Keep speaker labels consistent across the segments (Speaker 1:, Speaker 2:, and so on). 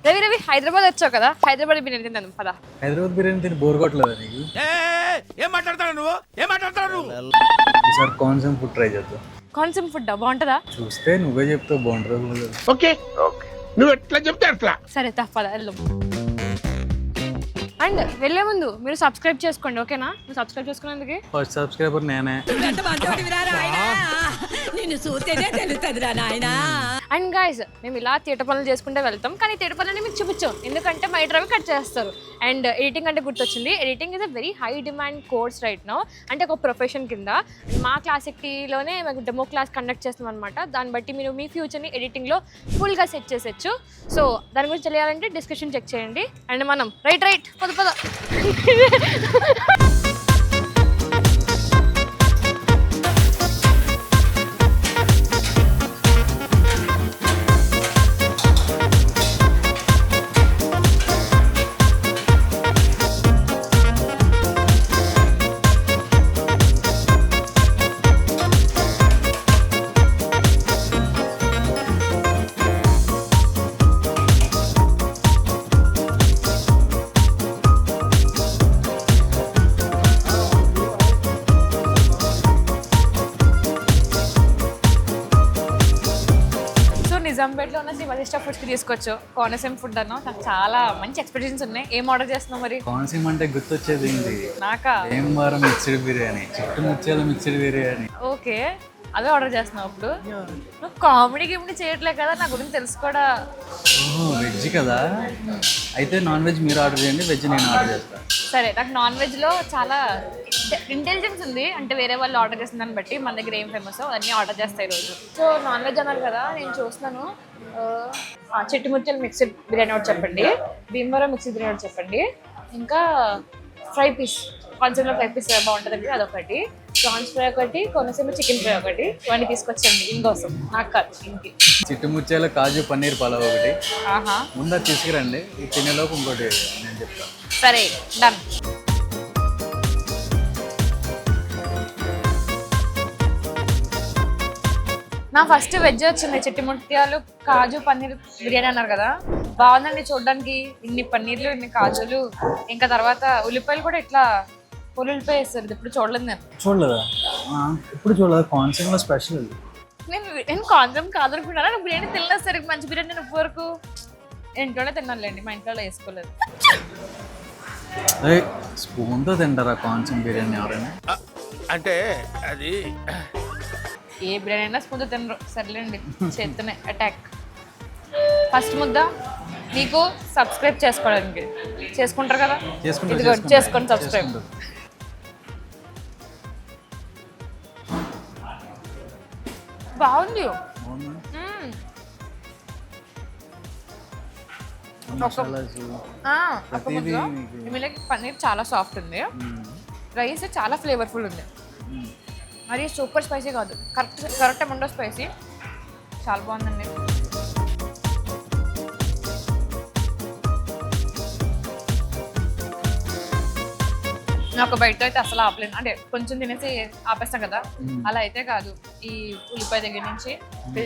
Speaker 1: రవి రవి హైదరాబాద్ వచ్చావు కదా, హైదరాబాద్ బిర్యానీ తిందాం పదా.
Speaker 2: హైదరాబాద్ బిర్యానీ తిని బోర్ కొట్టలేదా నీకు?
Speaker 3: ఏం మాట్లాడతాడు నువ్వు? ఏం మాట్లాడతాడు?
Speaker 2: ఈసారి కాన్సమ్ ఫుడ్ ట్రై చేద్దాం.
Speaker 1: కాన్సమ్ ఫుడ్ బాగుంటుందా?
Speaker 2: చూస్తే నువ్వే చెప్తావు బాగుంటుంది.
Speaker 3: ఓకే నువ్వు ఎట్లా చెప్తే అట్లా.
Speaker 1: సరే తప్పదా వెళ్దాం. అండ్ వెళ్ళే ముందు మీరు సబ్స్క్రైబ్ చేసుకోండి, ఓకేనా? మీరు సబ్స్క్రైబ్ చేసుకున్నందుకు
Speaker 2: ఫస్ట్ సబ్స్క్రైబర్ నేనే.
Speaker 1: అండ్ గైస్ మేము ఇలా తీట పనులు చేసుకుంటే వెళ్తాం, కానీ తీట పనులని మీకు చూపించాం ఎందుకంటే మా రవి కట్ చేస్తారు. అండ్ ఎడిటింగ్ అంటే గుర్తొచ్చింది, editing is a very high demand course right now, అంటే ఒక ప్రొఫెషన్ కింద. మా క్లాసిక్టీలోనే మాకు డెమో క్లాస్ కండక్ట్ చేస్తాం అనమాట. దాన్ని బట్టి మీరు మీ ఫ్యూచర్ని ఎడిటింగ్లో ఫుల్గా సెట్ చేసేచ్చు. సో దాని గురించి తెలియాలంటే డిస్క్రిప్షన్ చెక్ చేయండి. అండ్ మనం రైట్ పద పద. నిజాంపేటలో ఉన్న శివాజీ స్టాఫ్ ఫుడ్కి తీసుకోవచ్చు. కోనసీమ ఫుడ్ అన్నా నాకు చాలా మంచి ఎక్స్పెక్టేషన్స్ ఉన్నాయి. ఏం ఆర్డర్ చేస్తున్నావు మరి?
Speaker 2: కోనసీమ అంటే గుర్తొచ్చేది ఏంటి?
Speaker 1: నాకా
Speaker 2: భీమవరం మిక్స్డ్ బిర్యానీ, చుట్టుముచ్చాల మిక్స్డ్ బిర్యానీ.
Speaker 1: ఓకే అదే ఆర్డర్ చేస్తున్నావు. అప్పుడు నువ్వు కామెడీ గిమ్డీ చేయట్లే కదా, నా గురించి తెలుసు కూడా.
Speaker 2: ఓహో వెజ్ కదా, అయితే నాన్ వెజ్ మీరు ఆర్డర్ చేయండి, వెజ్ నేను ఆర్డర్ చేస్తాను.
Speaker 1: సరే, నాకు నాన్ వెజ్లో చాలా ఇంటెలిజెన్స్ ఉంది, అంటే వేరే వాళ్ళు ఆర్డర్ చేసిన దాన్ని బట్టి మన దగ్గర ఏం ఫేమస్ అన్నీ ఆర్డర్ చేస్తాయి ఈరోజు. సో నాన్ వెజ్ అన్నారు కదా, నేను చూస్తున్నాను. చిట్టుముచ్చలు మిక్స్డ్ బిర్యానీ ఒకటి చెప్పండి, భీమవరం మిక్స్డ్ బిర్యానీ ఒకటి చెప్పండి, ఇంకా ఫ్రై పీస్ కోనసీమలో ఫ్రై పీస్ బాగుంటుందండి అదొకటి, ప్రాన్స్ ఫ్రై ఒకటి, కోనసీమ చికెన్ ఫ్రై ఒకటి, ఇవన్నీ తీసుకొచ్చండి ఇంకోసం, నాకు కాదు ఇంటికి.
Speaker 2: చిట్టుముచ్చాల కాజు పన్నీర్ పలావ్ ఒకటి.
Speaker 1: ఆహా
Speaker 2: ముందు తీసుకురండి, ఈ తినేలోపు ఇంకోటి నేను చెప్తాను.
Speaker 1: సరే డన్. నా ఫస్ట్ వెజ్ వచ్చింది, చిట్టిముట్యాలు కాజు పన్నీర్ బిర్యానీ అన్నారు కదా, బాగుందండి చూడడానికి. ఇన్ని పన్నీర్లు, ఇన్ని కాజులు, ఇంకా తర్వాత ఉల్లిపాయలు కూడా ఇట్లా ఉల్లిపాయ వేస్తారు. ఇది ఇప్పుడు చూడలేదు నేను.
Speaker 2: చూడలేదా? ఇప్పుడు చూడలేదు, కోనసీమలో స్పెషల్.
Speaker 1: నేను కాన్సెమ్ కాదనుకున్నారా? నువ్వు బిర్యానీ తినలేదు సరే, మంచి బిర్యానీ నేను ఇప్పుడు వరకు ఇంట్లోనే తిన్నానులేండి, మా ఇంట్లో వేసుకోలేదు.
Speaker 2: స్పూన్తో తింటారా కోనసీమ బిర్యానీ ఎవరైనా?
Speaker 3: అంటే అది
Speaker 1: ఏ బిర్యానీ అయినా స్పూన్తో తినరు, సర్లేండి చేత్తోనే అటాక్. ఫస్ట్ ముద్ద మీకు సబ్స్క్రైబ్ చేసుకోవడానికి, చేసుకుంటారు కదా, ఇదిగో చేసుకోండి సబ్స్క్రైబ్. బాగుంది. పన్నీర్ చాలా సాఫ్ట్ ఉంది, రైస్ చాలా ఫ్లేవర్ఫుల్ ఉంది, మరి సూపర్ స్పైసీ కాదు, కరెక్ట్ అమౌంట్ ఆఫ్ స్పైసీ, చాలా బాగుందండి. నాకు బయట అయితే అసలు ఆపలేను, అంటే కొంచెం తినేసి ఆపేస్తాం కదా, అలా అయితే కాదు. ఈ ఉల్లిపాయ దగ్గర నుంచి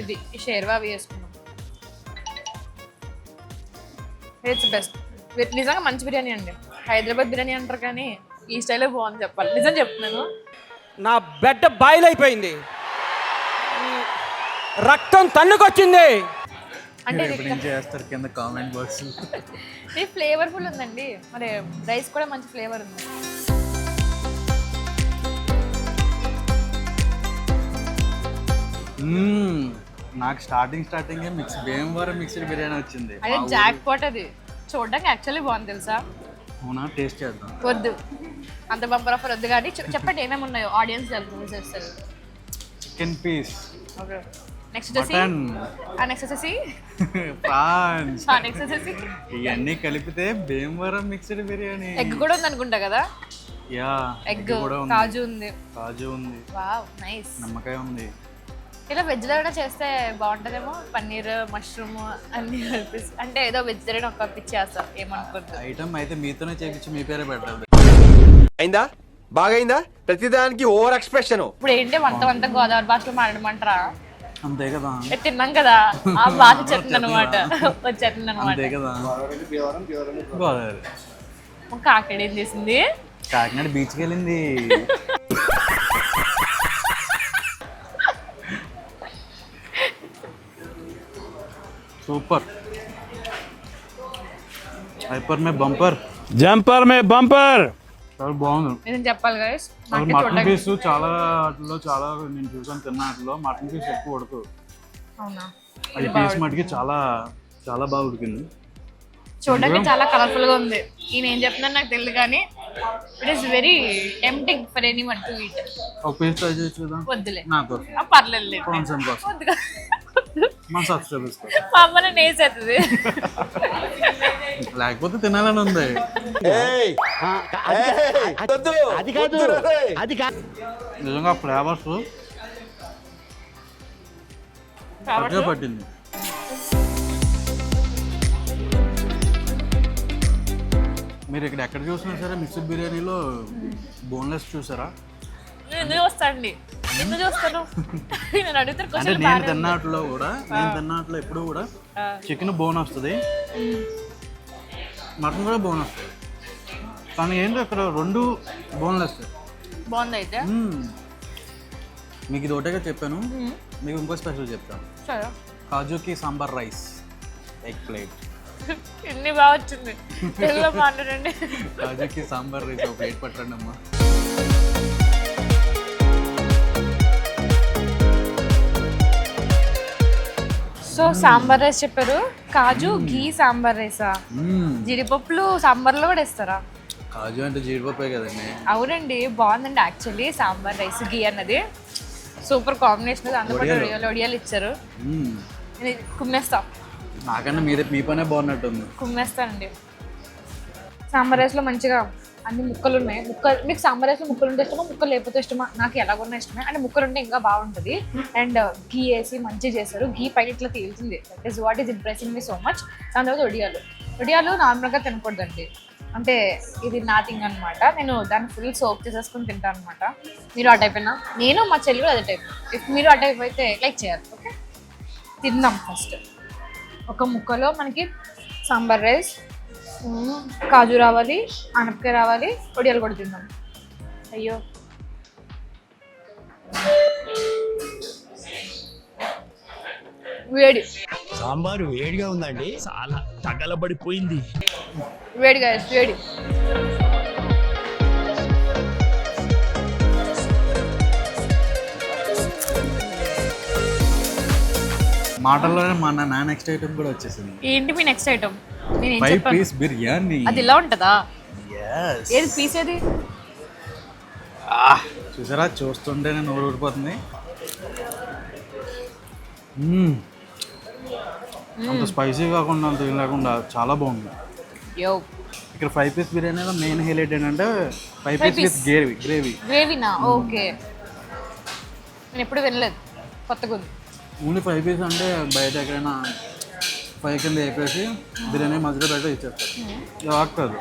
Speaker 1: ఇది ఈ షేర్వా అవి వేసుకున్నాం, ఇట్స్ బెస్ట్. నిజంగా మంచి బిర్యానీ అండి. హైదరాబాద్ బిర్యానీ అంటారు కానీ ఈ స్టైల్లో బాగుంది చెప్పాలి, నిజం చెప్తున్నాను.
Speaker 4: నా బెడ్డ బాయిలైపోయింది, రక్తం తన్నుకొచ్చింది.
Speaker 1: అంటే
Speaker 2: చేస్తారు కింద కామెంట్ బాక్స్.
Speaker 1: ఇది ఫ్లేవర్ఫుల్ ఉందండి, మరి రైస్ కూడా మంచి ఫ్లేవర్ ఉంది.
Speaker 2: నాకు స్టార్టింగ్ భీమవరం మిక్స్డ్ బిర్యానీ వచ్చింది.
Speaker 1: అదే జాక్ పాట్, అది చూడడానికి యాక్చువల్లీ బాగుంది తెలుసా.
Speaker 2: అవునా? టేస్ట్ చేద్దాం.
Speaker 1: వద్దు అంత బంపర్ ఆఫర్ వద్దు, కానీ చెప్పండి ఏమేమి ఉన్నాయో, ఆడియన్స్ చేస్తారు.
Speaker 2: చికెన్ పీస్,
Speaker 1: ఓకే, నెక్స్ట్ వచ్చేసి
Speaker 2: ప్రాన్స్,
Speaker 1: నెక్స్ట్ వచ్చేసి
Speaker 2: ఇవన్నీ కలిపితే భీమవరం మిక్స్డ్ బిర్యానీ.
Speaker 1: ఎగ్ కూడా ఉంది అనుకుంటా కదా?
Speaker 2: యా,
Speaker 1: ఎగ్, కాజు ఉంది. Wow nice.
Speaker 2: నమ్మకాయ ఉంది.
Speaker 1: ఇలా వెజ్లో కూడా చేస్తే బాగుంటుందేమో, పన్నీర్ మష్రూమ్ అన్ని కలిపి, అంటే ఏదో వెజిటేరియన్ ఒక పిచ్చేస్తా ఏమనుకుంటా.
Speaker 2: ఐటమ్ అయితే మీతోనే చేపించి మీ పేరే పెట్టాలి.
Speaker 3: అయిందా? బాగైందా? ప్రతిదానికి ఓవర్ ఎక్స్ప్రెషన్.
Speaker 1: ఇప్పుడు ఏంటి వంత గోదావరి భాషలో మాట్లాడమంటారా?
Speaker 2: అంతే కదా
Speaker 1: తిన్నాం కదా ఆ బాధ చెప్తుంది అనమాట వచ్చేస్తుంది అనమాట.
Speaker 2: అంతే కదా గోదావరి.
Speaker 1: కాకినాడ ఏం చేసింది?
Speaker 2: కాకినాడ బీచ్కి వెళ్ళింది. సూపర్. హైపర్ మే బంపర్,
Speaker 3: జంపర్ మే బంపర్.
Speaker 2: చాలా బాగుంది.
Speaker 1: నేను చెప్పాలి గైస్,
Speaker 2: అసలు మటన్ పీస్ చాలా వాటిలో చాలా నేను చూసాను తిన్న వాటిలో మటన్ పీస్ ఎక్కువ ఉడకదు.
Speaker 1: అవునా?
Speaker 2: అది పీస్ మటుకి చాలా చాలా బాగా ఉడికింది.
Speaker 1: చూడడానికి చాలా కలర్ఫుల్ గా ఉంది. ఈయన ఏం చెప్తున్నా నాకు తెలియదు కానీ it is very tempting for any one to eat.
Speaker 2: ఒక పీస్ ట్రై చేయొచ్చు కదా.
Speaker 1: వద్దులే,
Speaker 2: నాకు
Speaker 1: పర్లేదు,
Speaker 2: కాన్సెప్ట్ కోసం
Speaker 1: వద్దుగా
Speaker 2: మా సబ్స్క్రైబర్స్
Speaker 1: మా అమ్మని నేసేస్తుంది.
Speaker 2: లేకపోతే తినాలని ఉంది. నిజంగా ఫ్లేవర్స్ పట్టుగా పట్టింది. మీరు ఇక్కడ ఎక్కడ చూసినా సరే మిక్స్డ్ బిర్యానీలో బోన్లెస్ చూసారా?
Speaker 1: నేను ఎందుకు చూస్తానండి, ఎందుకు చూస్తాను? నేను అడుగుతారు
Speaker 2: అంటే నేను తిన్నట్లో కూడా ఎప్పుడు కూడా చికెన్ బోన్ వస్తుంది, మటన్ కూడా బోన్ వస్తుంది. కానీ ఏంటో ఇక్కడ రెండు బోన్లెస్.
Speaker 1: బాగుంది అయితే.
Speaker 2: మీకు ఇది ఒకటేగా చెప్పాను, మీకు ఇంకో స్పెషల్ చెప్తాను.
Speaker 1: సరే,
Speaker 2: కాజుకి సాంబార్ రైస్ ఎగ్ ప్లేట్.
Speaker 1: ఇన్ని బాగా వచ్చింది, తెలుగులో మాట్లాడండి.
Speaker 2: కాజుకి సాంబార్ రైస్ ఒక ప్లేట్ పట్టండి అమ్మా.
Speaker 1: సో సాంబార్ రైస్ చెప్పారు, కాజు ఘీ సాంబార్ రైసా? జీడిపప్పులు సాంబార్లో కూడా వేస్తారా?
Speaker 2: కాజు అంటే జీడిపప్పే కదండి.
Speaker 1: అవునండి, బాగుందండి యాక్చువల్లీ సాంబార్ రైస్ ఘీ అన్నది సూపర్ కాంబినేషన్. అందులో ఒడియాలు ఇచ్చారు, కుమ్మేస్తా.
Speaker 2: నాకన్నా మీ పనే బాగున్నట్టుంది.
Speaker 1: కుమ్మేస్తానండి. సాంబార్ రైస్లో మంచిగా అన్ని ముక్కలు ఉన్నాయి. మీకు సాంబార్ రైస్లో ముక్కలు ఉంటే ఇష్టమా, ముక్కలు లేకపోతే ఇష్టమా? నాకు ఎలాగొన్నా ఇష్టమే, అంటే ముక్కలు ఉంటే ఇంకా బాగుంటుంది. అండ్ ఘీ వేసి మంచిగా చేస్తారు, ఘీ పైన ఇట్లా తేలుతుంది. That is what is impressing me so much. దాని తర్వాత ఒడియాలు నార్మల్గా తినకూడదండి, అంటే ఇది నా థింగ్ అనమాట. నేను దాన్ని ఫుల్ సోప్ చేసేసుకుని తింటాను అనమాట. మీరు ఆ టైప్ అయినా, నేను మా చెల్లి కూడా అదే టైప్. ఇఫ్ మీరు ఆ టైప్ అయితే లైక్ చేయాలి. ఓకే, తిందాం. ఫస్ట్ ఒక ముక్కలో మనకి సాంబార్ రైస్, కాజు రావాలి, ఆనపకాయ రావాలి, ఒడియాలు కూడా తిందాం. అయ్యో వేడి,
Speaker 3: సాంబారు వేడిగా ఉందండి, చాలా తగలబడిపోయింది.
Speaker 1: వేడిగా వేడి.
Speaker 2: మాటల్లోనే నా నెక్స్ట్ ఐటమ్ కూడా వచ్చేసింది.
Speaker 1: ఏంటి మీ నెక్స్ట్ ఐటమ్? నేను
Speaker 2: 5 పీస్ బిర్యానీ.
Speaker 1: అది ఇలా ఉంటుందా? ఏది పీస్ ఏది?
Speaker 2: చూసారా, చూస్తుంటేనే నోరు ఊడిపోతుంది. అంత స్పైసీ కాకుండా అంత ఏం లేకుండా చాలా బాగుంది. ఇక్కడ 5 పీస్ బిర్యానీలో మెయిన్ హైలైట్ ఏంటంటే 5 పీస్ విత్
Speaker 1: గ్రేవీనా? ఓకే, నేను ఎప్పుడు వినలేదు, కొత్తగా ఉంది.
Speaker 2: ఓన్లీ 5 పీస్ అంటే బయట ఎక్కడైనా 5 కింద వేపేసి బిర్యానీ మధ్యలో బయట ఇచ్చేస్తారు. ఇలా కాదు,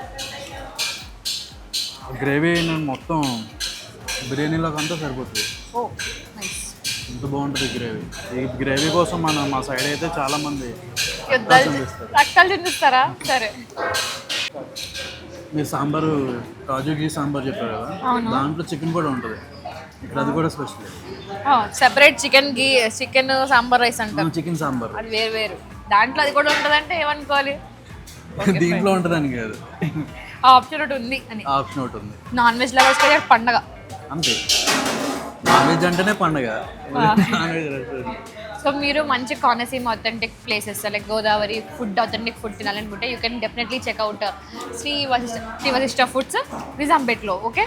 Speaker 2: గ్రేవీ మొత్తం బిర్యానీలోకి అంతా సరిపోతుంది. ఎంత బాగుంటుంది గ్రేవీ. ఈ గ్రేవీ కోసం మా సైడ్ అయితే చాలా మంది
Speaker 1: రక్తాలు చెందిస్తారా? సరే,
Speaker 2: మీరు సాంబారు కాజు ఘీ సాంబార్ చెప్పారు కదా, దాంట్లో చికెన్ కూడా ఉంటుంది. ఇక్కడ అది కూడా special.
Speaker 1: Separate chicken sambar rice అంటారు.
Speaker 2: చికెన్ సాంబార్
Speaker 1: అది వేరు వేరు, దాంట్లో అది కూడా ఉంటుంది అంటే ఏమనుకోవాలి?
Speaker 2: దీంట్లో ఉంటుందని కాదు,
Speaker 1: ఆప్షన్ ఒకటి ఉంది అని.
Speaker 2: ఆప్షన్ ఒకటి ఉంది.
Speaker 1: నాన్ వెజ్ లవర్స్ కదా పండగ
Speaker 2: అంతే, నాన్ వెజ్ అంటేనే పండగ. Non veg restaurant.
Speaker 1: సో మీరు మంచి Konaseema authentic places like Godavari food, authentic food తినాలనుకుంటే you can definitely check out Sri Vasishta foods నిజాంపేట్లో. ఓకే,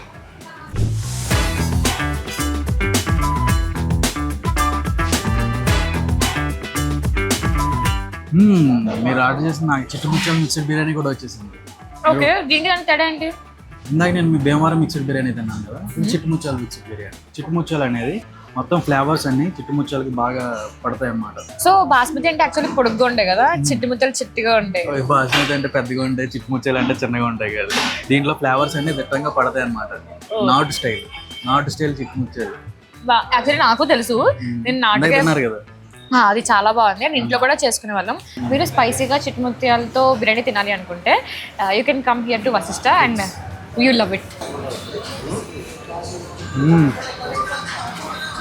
Speaker 2: మీరు ఆర్డర్ చేసిన నాకు చిట్టుముచ్చల మిక్స్డ్ బిర్యానీ కూడా వచ్చేసింది.
Speaker 1: ఓకే, దీనికి దాని తేడా ఏంటి?
Speaker 2: ఇందాక నేను మీ భీమవరం మిక్స్డ్ బిర్యానీ తిన్నాను కదా, చిట్టుముచ్చల మిక్స్డ్ బిర్యానీ. చిట్టుముచ్చలు అనేది మొత్తం ఫ్లేవర్స్ అన్ని చిట్టుముచ్చలకి బాగా పడతాయి అన్నమాట.
Speaker 1: సో బాస్మతి అంటే యాక్చువల్లీ పొడుగ్గా ఉంటాయి కదా, చిట్టుముచ్చలు చిట్టిగా ఉంటాయి.
Speaker 2: బాస్మతి అంటే పెద్దగా ఉంటాయి, చిట్టుముచ్చలు అంటే చిన్నగా ఉంటాయి కదా. దీంట్లో ఫ్లేవర్స్ అన్ని దిట్టంగా పడతాయి అన్నమాట. North style చిట్టుముచ్చలు.
Speaker 1: యాక్చువల్లీ నాకు తెలుసు, నేను నాటుగా
Speaker 2: తిన్నారు కదా.
Speaker 1: అది చాలా బాగుంది అండ్ ఇంట్లో కూడా చేసుకునే వాళ్ళం. మీరు స్పైసీగా చిట్టుముత్యాలతో బిర్యానీ తినాలి అనుకుంటే you can come here to Vasishta and you love it.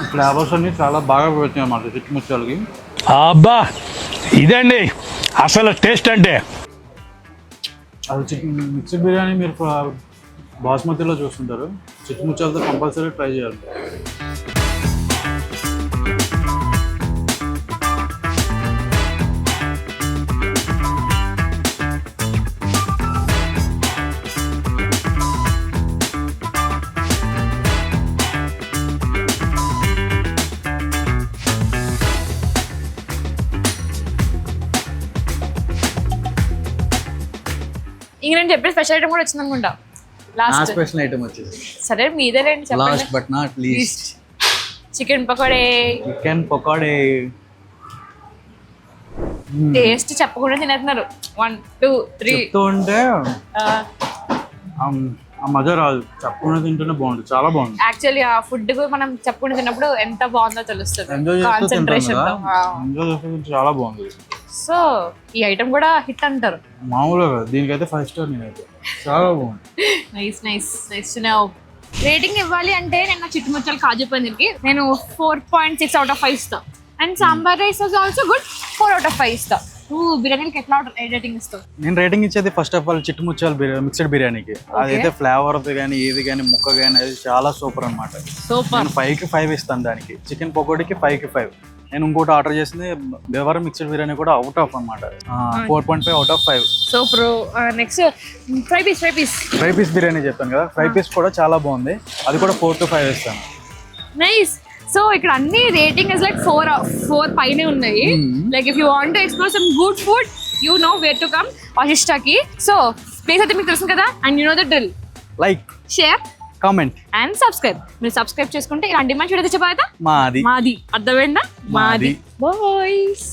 Speaker 2: ఈ ఫ్లేవర్స్ అన్ని చాలా బాగా పెడుతున్నాయి అన్నమాట చిట్టుముత్యాలకి.
Speaker 3: అబ్బా ఇదండి అసలు టేస్ట్ అంటే.
Speaker 2: అది మిక్స్డ్ బిర్యానీ మీరు బాస్మతిలో చూస్తుంటారు, చిట్టుముత్యాలతో కంపల్సరీ ట్రై చేయాలి.
Speaker 1: ఇంక నేను చెప్పే స్పెషల్ ఐటమ్ కూడా వచ్చింది అనుకుంటా లాస్ట్.
Speaker 2: స్పెషల్ ఐటమ్ వచ్చేసి
Speaker 1: సరే మీదేలేండి చెప్పండి.
Speaker 2: Last but not least
Speaker 1: chicken pakoda.
Speaker 2: Chicken pakoda.
Speaker 1: Taste చెప్పకుండా తినేస్తున్నారు. 1 2 3
Speaker 2: చెప్తూ ఉంటే ఆ మజా రాదు, చెప్పకుండా తింటేనే బాగుంటుంది, చాలా బాగుంది.
Speaker 1: యాక్చువల్లీ ఆ ఫుడ్ మనం చెప్పకుండా తిన్నప్పుడు ఎంత బాగుందో తెలుస్తుంది.
Speaker 2: ఎంజాయ్ చేస్తూ తింటాం
Speaker 1: కాన్సన్ట్రేషన్
Speaker 2: కదా,
Speaker 1: తో.
Speaker 2: ఎంజాయ్ చేస్తూ తింటే చాలా బాగుంది.
Speaker 1: సో ఈ ఐటమ్ కూడా హిట్ అంటారు.
Speaker 2: మామూలుగా దీనికైతే 5 స్టార్ నేనైతే, చాలా బాగుంది.
Speaker 1: Nice nice nice to know. Rating ఇవ్వాలి అంటే నేను చిట్టుముచ్చలు కాజు పన్నీర్కి నేను 4.6 out of 5 ఇస్తా. And sambar rice was also good, 4 out of 5 ఇస్తా. నువ్వు బిర్యానీకి ఎట్లా రేటింగ్ ఇస్తావు?
Speaker 2: నేను రేటింగ్ ఇచ్చేది ఫస్ట్ ఆఫ్ ఆల్ చిట్టుముత్యాల మిక్స్డ్ బిర్యానీకి. అదైతే ఫ్లేవర్ కానీ ఏది కానీ ముక్క కానీ అది చాలా సూపర్ అనమాట.
Speaker 1: సూపర్.
Speaker 2: నేను 5కి 5 ఇస్తాను దానికి. చికెన్ పకోడీకి 5కి 5. నేను ఇంకోటి ఆర్డర్ చేసింది బెవర్ మిక్స్డ్ బిర్యానీ కూడా అవుట్ ఆఫ్ అనమాట, 4.5 out of 5.
Speaker 1: Super. Next fry piece.
Speaker 2: Fry piece biryani చెప్పాను కదా, ఫ్రై పీస్ కూడా చాలా బాగుంది, అది కూడా 4 to 5 ఇస్తాను.
Speaker 1: నైస్. సో ఇక్కడ అన్ని రేటింగ్ ఇస్ లైక్ 4 పైనే ఉన్నాయి. Like if you want to explore some good food you know where to come వశిష్ఠకి. సో ప్లేస్ అయితే మీకు తెలుసు కదా, and you know the drill.
Speaker 2: Like,
Speaker 1: share,
Speaker 2: comment
Speaker 1: and subscribe. మీరు సబ్స్క్రైబ్ చేసుకుంటే ఇలాంటి మంచి వీడియో తెచ్చే బాధ్యత
Speaker 2: మాది.
Speaker 1: మాది. అర్థమైందా?
Speaker 2: మాది.
Speaker 1: బాయ్స్.